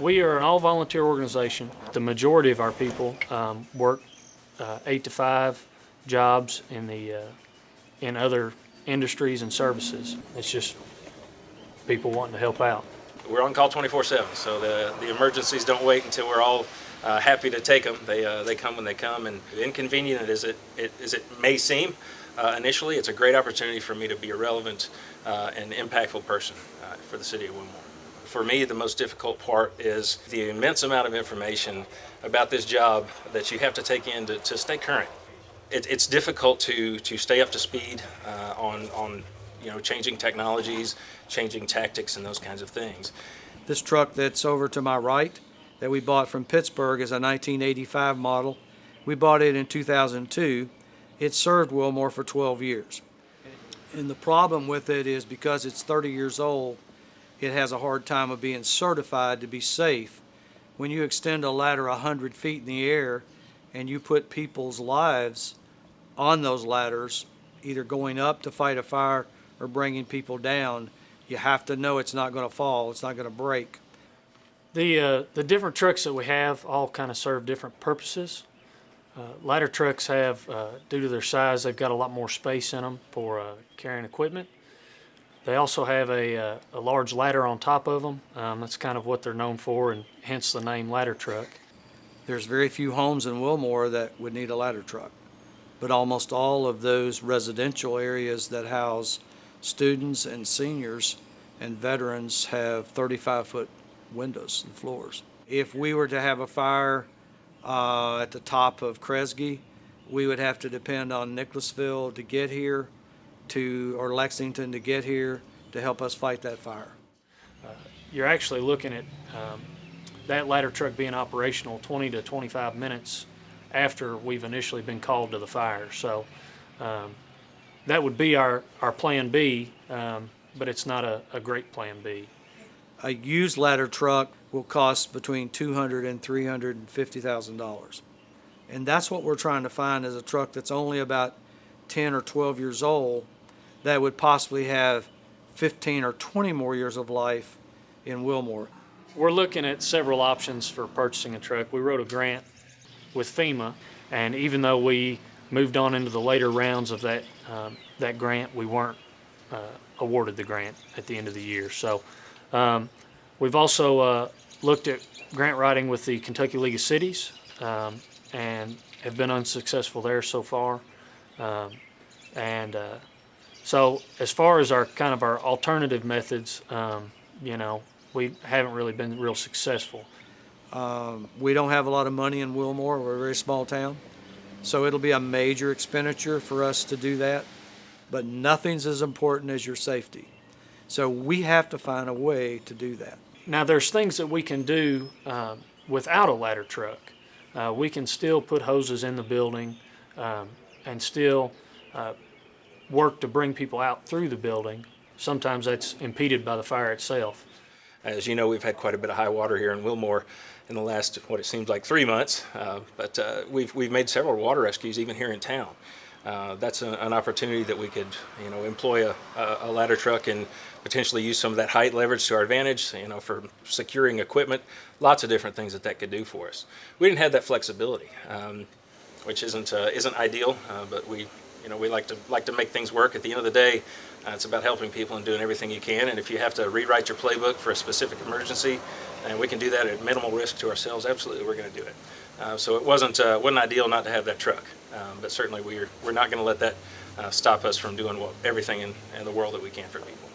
We are an all-volunteer organization. The majority of our people work 8 to 5 jobs in other industries and services. It's just people wanting to help out. We're on call 24/7, so the emergencies don't wait until we're all happy to take them. They come when they come, and inconvenient as it may seem initially, it's a great opportunity for me to be a relevant and impactful person for the city of Wilmore. For me, the most difficult part is the immense amount of information about this job that you have to take in to stay current. It's difficult to stay up to speed on changing technologies, changing tactics, and those kinds of things. This truck that's over to my right that we bought from Pittsburgh is a 1985 model. We bought it in 2002. It served Wilmore for 12 years. And the problem with it is because it's 30 years old, it has a hard time of being certified to be safe. When you extend a ladder 100 feet in the air and you put people's lives on those ladders, either going up to fight a fire or bringing people down, you have to know it's not going to fall, it's not going to break. The different trucks that we have all kind of serve different purposes. Ladder trucks have, due to their size, they've got a lot more space in them for carrying equipment. They also have a large ladder on top of them. That's kind of what they're known for, and hence the name ladder truck. There's very few homes in Wilmore that would need a ladder truck, but almost all of those residential areas that house students and seniors and veterans have 35-foot windows and floors. If we were to have a fire at the top of Kresge, we would have to depend on Nicholasville to get here, or Lexington to get here to help us fight that fire. You're actually looking at that ladder truck being operational 20 to 25 minutes after we've initially been called to the fire. So that would be our plan B, but it's not a great plan B. A used ladder truck will cost between $200,000 and $350,000. And that's what we're trying to find, is a truck that's only about 10 or 12 years old that would possibly have 15 or 20 more years of life in Wilmore. We're looking at several options for purchasing a truck. We wrote a grant with FEMA, and even though we moved on into the later rounds of that grant, we weren't awarded the grant at the end of the year. So we've also looked at grant writing with the Kentucky League of Cities and have been unsuccessful there so far. So as far as our alternative methods, we haven't really been real successful. We don't have a lot of money in Wilmore. We're a very small town. So it'll be a major expenditure for us to do that, but nothing's as important as your safety. So we have to find a way to do that. Now there's things that we can do without a ladder truck. We can still put hoses in the building and still work to bring people out through the building. Sometimes that's impeded by the fire itself. As you know, we've had quite a bit of high water here in Wilmore in the last, what it seems like 3 months, but we've made several water rescues even here in town. That's an opportunity that we could, employ a ladder truck and potentially use some of that height leverage to our advantage, for securing equipment, lots of different things that could do for us. We didn't have that flexibility, which isn't ideal, but we like to make things work. At the end of the day, it's about helping people and doing everything you can. And if you have to rewrite your playbook for a specific emergency, and we can do that at minimal risk to ourselves, absolutely, we're going to do it. So it wasn't ideal not to have that truck, but certainly we're not going to let that stop us from doing everything in the world that we can for people.